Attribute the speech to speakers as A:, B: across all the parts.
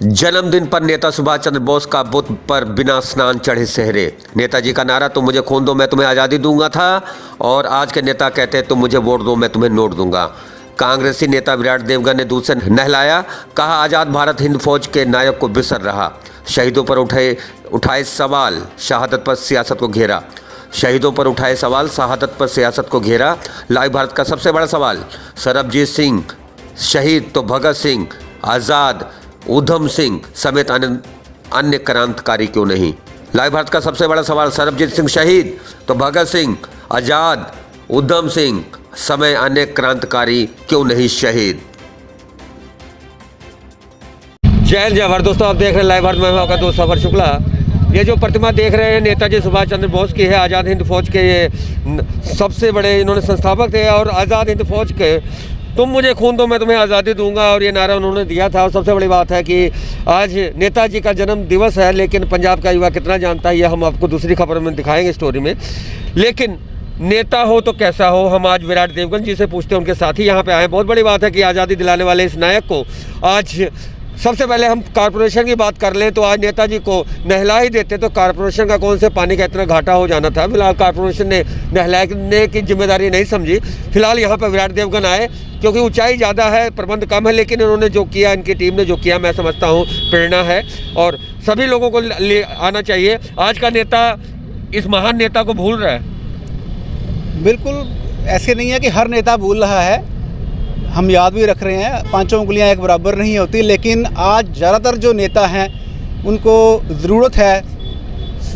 A: जन्मदिन पर नेता सुभाष चंद्र बोस का बुत पर बिना स्नान चढ़े सेहरे। नेताजी का नारा तुम मुझे खून दो मैं तुम्हें आज़ादी दूंगा था, और आज के नेता कहते हैं तुम मुझे वोट दो मैं तुम्हें नोट दूंगा। कांग्रेसी नेता विराट देवगन ने दूसरे नहलाया, कहा आज़ाद भारत हिंद फौज के नायक को बिसर रहा। शहीदों पर उठाए सवाल, शहादत पर सियासत को घेरा। शहीदों पर उठाए सवाल, शहादत पर सियासत को घेरा। लाइव भारत का सबसे बड़ा सवाल, सरबजीत सिंह शहीद तो भगत सिंह, आज़ाद, उधम सिंह समेत अन्य क्रांतिकारी क्यों नहीं। लाइव भारत का सबसे बड़ा सवाल, सरबजीत सिंह शहीद तो भगत सिंह, आज़ाद, उधम सिंह समेत अन्य क्रांतिकारी क्यों नहीं शहीद। जय हिंद जय भारत। दोस्तों आप देख रहे हैं लाइव भारत में, आपका दोस्त सफर शुक्ला। ये जो प्रतिमा देख रहे हैं नेताजी सुभाष चंद्र बोस की है। आज़ाद हिंद फौज के ये सबसे बड़े इन्होंने संस्थापक थे, और आज़ाद हिंद फौज के तुम मुझे खून दो मैं तुम्हें आज़ादी दूंगा, और ये नारा उन्होंने दिया था। और सबसे बड़ी बात है कि आज नेताजी का जन्म दिवस है, लेकिन पंजाब का युवा कितना जानता है ये हम आपको दूसरी खबर में दिखाएंगे स्टोरी में। लेकिन नेता हो तो कैसा हो, हम आज विराट देवगन जी से पूछते हैं, उनके साथी यहाँ पे आए। बहुत बड़ी बात है कि आज़ादी दिलाने वाले इस नायक को आज सबसे पहले हम कॉरपोरेशन की बात कर लें तो आज नेताजी को नहला ही देते तो कॉरपोरेशन का कौन से पानी का इतना घाटा हो जाना था। फिलहाल कॉरपोरेशन ने नहलाने की जिम्मेदारी नहीं समझी। फिलहाल यहाँ पर विराट देवगन आए क्योंकि ऊंचाई ज़्यादा है, प्रबंध कम है, लेकिन इन्होंने जो किया, इनकी टीम ने जो किया, मैं समझता हूँ प्रेरणा है और सभी लोगों को ले आना चाहिए। आज का नेता इस महान नेता को भूल रहा है।
B: बिल्कुल ऐसे नहीं है कि हर नेता भूल रहा है, हम याद भी रख रहे हैं। पांचों उंगलियां एक बराबर नहीं होती, लेकिन आज ज़्यादातर जो नेता हैं उनको ज़रूरत है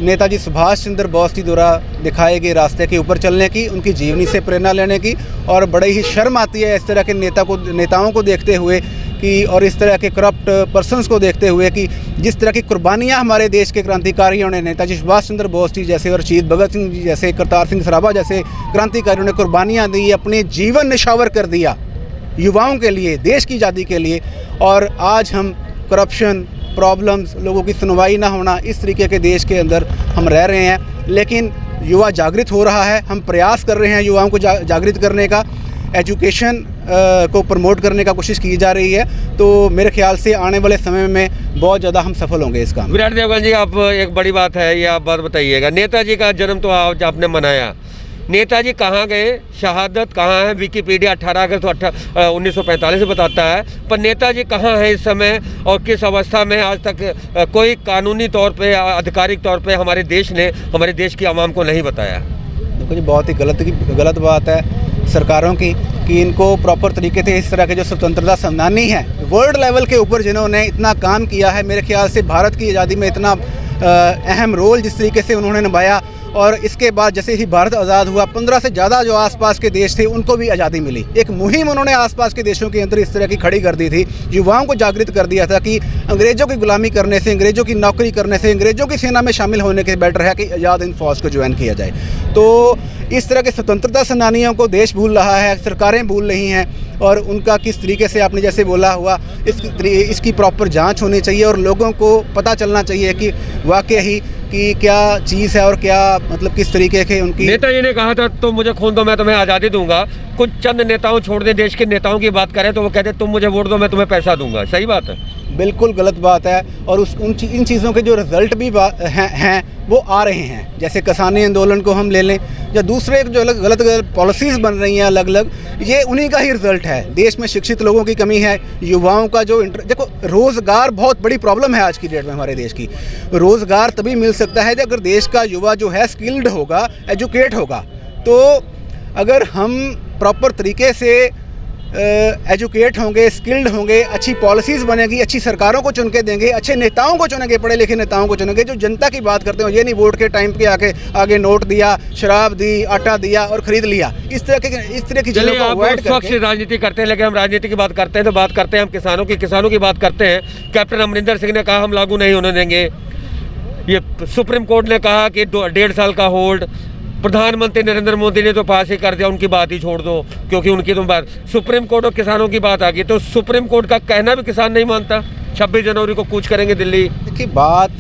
B: नेताजी सुभाष चंद्र बोस के द्वारा दिखाए गए रास्ते के ऊपर चलने की, उनकी जीवनी से प्रेरणा लेने की। और बड़ी ही शर्म आती है इस तरह के नेताओं को देखते हुए कि, और इस तरह के करप्ट पर्सनस को देखते हुए कि जिस तरह की कुर्बानियाँ हमारे देश के क्रांतिकारियों ने, नेताजी सुभाष चंद्र बोस जी जैसे और शहीद भगत सिंह जी जैसे, करतार सिंह सराभा जैसे क्रांतिकारियों ने कुर्बानियाँ दी, अपने जीवन निछावर कर दिया युवाओं के लिए, देश की आज़ादी के लिए। और आज हम करप्शन, प्रॉब्लम्स, लोगों की सुनवाई ना होना, इस तरीके के देश के अंदर हम रह रहे हैं। लेकिन युवा जागृत हो रहा है, हम प्रयास कर रहे हैं युवाओं को जागृत करने का, एजुकेशन को प्रमोट करने का कोशिश की जा रही है। तो मेरे ख्याल से आने वाले समय में बहुत ज़्यादा हम सफल होंगे इस काम।
A: विराट देवगन जी, आप एक बड़ी बात है ये आप बात बताइएगा। नेताजी का जन्म तो आज आपने मनाया, नेताजी कहाँ गए, शहादत कहाँ है। विकिपीडिया 18 अगस्त 1945 से बताता है, पर नेताजी कहाँ है इस समय और किस अवस्था में आज तक कोई कानूनी तौर पे, आधिकारिक तौर पे हमारे देश ने, हमारे देश की आवाम को नहीं बताया।
B: देखो जी, बहुत ही गलत बात है सरकारों की कि इनको प्रॉपर तरीके से इस तरह के जो स्वतंत्रता सेनानी हैं वर्ल्ड लेवल के ऊपर जिन्होंने इतना काम किया है, मेरे ख्याल से भारत की आज़ादी में इतना अहम रोल जिस तरीके से उन्होंने निभाया, और इसके बाद जैसे ही भारत आज़ाद हुआ 15 से ज़्यादा जो आसपास के देश थे उनको भी आज़ादी मिली। एक मुहिम उन्होंने आसपास के देशों के अंदर इस तरह की खड़ी कर दी थी, युवाओं को जागृत कर दिया था कि अंग्रेज़ों की गुलामी करने से, अंग्रेज़ों की नौकरी करने से, अंग्रेज़ों की सेना में शामिल होने के बेटर है कि आज़ाद हिंद फौज को ज्वाइन किया जाए। तो इस तरह के स्वतंत्रता सेनानियों को देश भूल रहा है, सरकारें भूल रही हैं, और उनका किस तरीके से आपने जैसे बोला हुआ इसकी प्रॉपर जांच होनी चाहिए और लोगों को पता चलना चाहिए कि वाकई ही कि क्या चीज़ है और क्या मतलब किस तरीके के उनकी।
A: नेताजी ने कहा था तुम मुझे खून दो मैं तुम्हें आज़ादी दूंगा। कुछ चंद नेताओं छोड़ दे, देश के नेताओं की बात करें तो वो कहते तुम मुझे वोट दो मैं तुम्हें पैसा दूंगा। सही बात है?
B: बिल्कुल गलत बात है। और इन चीज़ों के जो रिज़ल्ट भी हैं वो आ रहे हैं। जैसे किसानी आंदोलन को हम ले लें, या दूसरे जो गलत पॉलिसीज़ बन रही हैं अलग अलग, ये उन्हीं का ही रिज़ल्ट है। देश में शिक्षित लोगों की कमी है, युवाओं का जो देखो, रोज़गार बहुत बड़ी प्रॉब्लम है आज की डेट में हमारे देश की। रोज़गार तभी मिल सकता है अगर देश का युवा जो है स्किल्ड होगा, एजुकेट होगा। तो अगर हम प्रॉपर तरीके से एजुकेट होंगे, स्किल्ड होंगे, अच्छी पॉलिसीज़ बनेगी, अच्छी सरकारों को चुन के देंगे, अच्छे नेताओं को चुनेंगे, पढ़े लिखे नेताओं को चुनेंगे जो जनता की बात करते हो। ये नहीं वोट के टाइम पे आगे नोट दिया, शराब दी, आटा दिया और ख़रीद लिया, इस तरह की चीज़ों को अवॉइड करके
A: राजनीति करते हैं। लेकिन हम राजनीति की बात करते हैं तो बात करते हैं हम किसानों की बात करते हैं। कैप्टन अमरिंदर सिंह ने कहा हम लागू नहीं होने देंगे। ये सुप्रीम कोर्ट ने कहा कि 1.5 साल का होल्ड। प्रधानमंत्री नरेंद्र मोदी ने तो पास ही कर दिया, उनकी बात ही छोड़ दो क्योंकि उनकी तो बात, सुप्रीम कोर्ट और किसानों की बात आ गई तो सुप्रीम कोर्ट का कहना भी किसान नहीं मानता। 26 जनवरी को कूच करेंगे दिल्ली।
B: देखिए, बात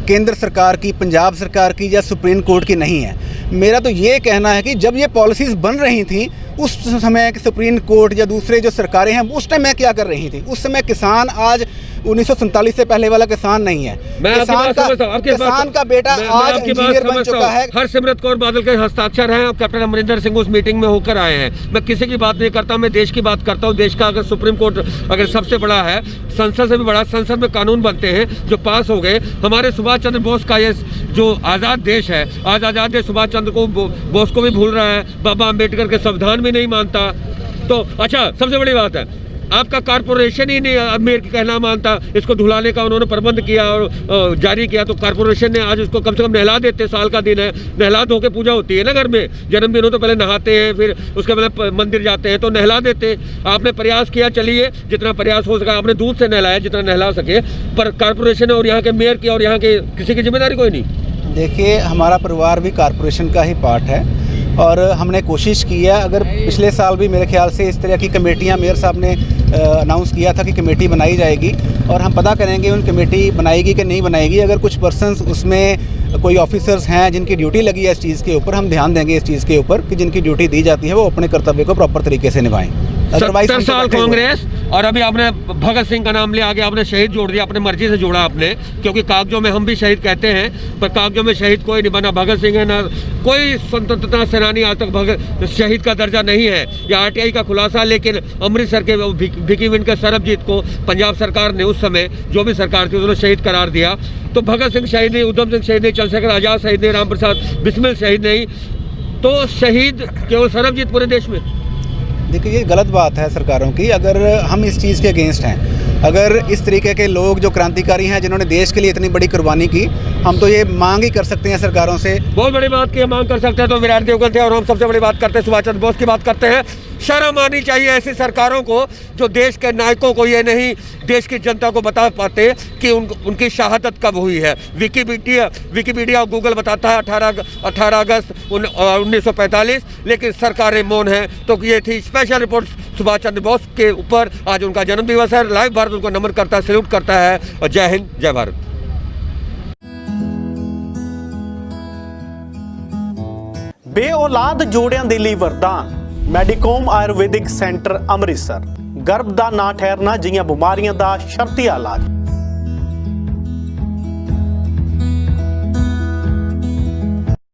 B: केंद्र सरकार की, पंजाब सरकार की या सुप्रीम कोर्ट की नहीं है। मेरा तो ये कहना है कि जब ये पॉलिसीज़ बन रही थी उस समय सुप्रीम कोर्ट या दूसरे जो सरकारें हैं उस टाइम में क्या कर रही थी। उस समय किसान आज 1947 से पहले वाला किसान नहीं है।
A: मैं आपकी बात समझता हूं, आपकी बात-
B: किसान का बेटा
A: मैं
B: आज
A: आपकी बात
B: इंजीनियर बन
A: समझता
B: चुका
A: हूं।
B: है।
A: हरसिमरत कौर बादल के हस्ताक्षर हैं और कैप्टन अमरिंदर सिंह उस मीटिंग में होकर आए हैं। मैं किसी की बात नहीं करता, मैं देश की बात करता हूँ। देश का अगर सुप्रीम कोर्ट अगर सबसे बड़ा है, संसद से भी बड़ा, संसद में कानून बनते हैं जो पास हो गए। हमारे सुभाष चंद्र बोस का ये जो आज़ाद देश है, आज आज़ाद देश सुभाष चंद्र को बोस को भी भूल रहा है, बाबा अम्बेडकर के संविधान भी नहीं मानता। तो अच्छा, सबसे बड़ी बात है आपका कॉर्पोरेशन ही नहीं मेयर का कहना मानता। इसको धुलाने का उन्होंने प्रबंध किया और जारी किया, तो कॉर्पोरेशन ने आज उसको कम से कम नहला देते। साल का दिन है, नहला धो के पूजा होती है ना घर में, जन्मदिन हो तो पहले नहाते हैं, फिर उसके बाद मंदिर जाते हैं, तो नहला देते। आपने प्रयास किया, चलिए जितना प्रयास हो सका आपने दूध से नहलाया जितना नहला सके, पर कॉर्पोरेशन और यहाँ के मेयर की और यहाँ के किसी की जिम्मेदारी कोई नहीं।
B: देखिए, हमारा परिवार भी कॉरपोरेशन का ही पार्ट है और हमने कोशिश की है। अगर पिछले साल भी मेरे ख्याल से इस तरह की कमेटियां मेयर साहब ने अनाउंस किया था कि कमेटी बनाई जाएगी और हम पता करेंगे उन कमेटी बनाएगी कि नहीं बनाएगी। अगर कुछ पर्सन्स उसमें कोई ऑफिसर्स हैं जिनकी ड्यूटी लगी है इस चीज़ के ऊपर, हम ध्यान देंगे इस चीज़ के ऊपर कि जिनकी ड्यूटी दी जाती है वो अपने कर्तव्य को प्रॉपर तरीके से निभाएं।
A: 70 साल कांग्रेस और अभी आपने भगत सिंह का नाम लिया, आगे आपने शहीद जोड़ दिया, अपने मर्जी से जोड़ा आपने, क्योंकि कागजों में हम भी शहीद कहते हैं पर कागजों में शहीद कोई नहीं बना। भगत सिंह है ना, कोई स्वतंत्रता सेनानी आज तक भगत शहीद का दर्जा नहीं है। यह आरटीआई का खुलासा, लेकिन अमृतसर के भिकी विन के सरबजीत को पंजाब सरकार ने उस समय जो भी सरकार थी उन्होंने शहीद करार दिया। तो भगत सिंह शहीद नहीं, उधम सिंह शहीद नहीं, चंद्रशेखर आजाद शहीद नहीं, राम प्रसाद बिस्मिल शहीद नहीं, तो शहीद केवल सरबजीत पूरे देश में।
B: देखिए, ये गलत बात है सरकारों की। अगर हम इस चीज़ के अगेंस्ट हैं, अगर इस तरीके के लोग जो क्रांतिकारी हैं जिन्होंने देश के लिए इतनी बड़ी कुर्बानी की, हम तो ये मांग ही कर सकते हैं सरकारों से।
A: बहुत बड़ी बात की मांग कर सकते हैं तो विराट देवगन थे, और हम सबसे बड़ी बात करते हैं सुभाष चंद्र बोस की बात करते हैं। शर्म आनी चाहिए ऐसी सरकारों को जो देश के नायकों को ये नहीं देश की जनता को बता पाते कि उनकी शहादत कब हुई है। विकिपीडिया और गूगल बताता है 18 अगस्त 1945, लेकिन सरकारें मौन हैं। तो ये थी स्पेशल रिपोर्ट सुभाष चंद्र बोस के ऊपर। आज उनका जन्म दिवस है। लाइव भारत उनको नमन करता है, सैल्यूट करता है, और जय हिंद, जय भारत।
C: बेऔलाद जोड़िਆਂ ਦੇ ਲਈ ਵਰਦਾਨ ਮੈਡੀਕੋਮ ਆਯੁਰਵੈਦਿਕ ਸੈਂਟਰ ਅੰਮ੍ਰਿਤਸਰ। ਗਰਭ ਦਾ ਨਾ ਠਹਿਰਨਾ ਜਿਹੀਆਂ ਬਿਮਾਰੀਆਂ ਦਾ ਸ਼ਰਤੀ ਇਲਾਜ।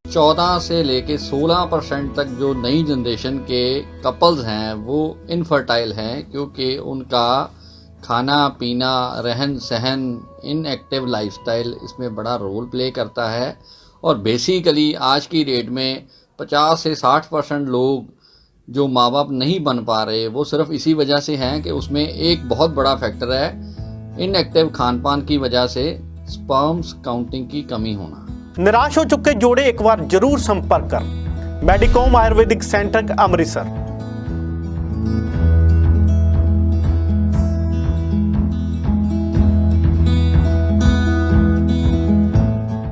D: चौदह से लेके 16% तक जो नई जनरेशन के कपल्स हैं वो इनफर्टाइल हैं, क्योंकि उनका खाना पीना, रहन सहन, इनएक्टिव लाइफस्टाइल इसमें बड़ा रोल प्ले करता है। और बेसिकली आज की डेट में 50 से 60% लोग जो माँ बाप नहीं बन पा रहे वो सिर्फ इसी वजह से हैं कि उसमें एक बहुत बड़ा फैक्टर है इनएक्टिव खान पान की वजह से स्पर्म्स काउंटिंग की कमी होना।
C: निराश हो चुके जोड़े एक बार जरूर संपर्क कर मैडिकॉम आयुर्वेदिक सेंटर अंमृतसर।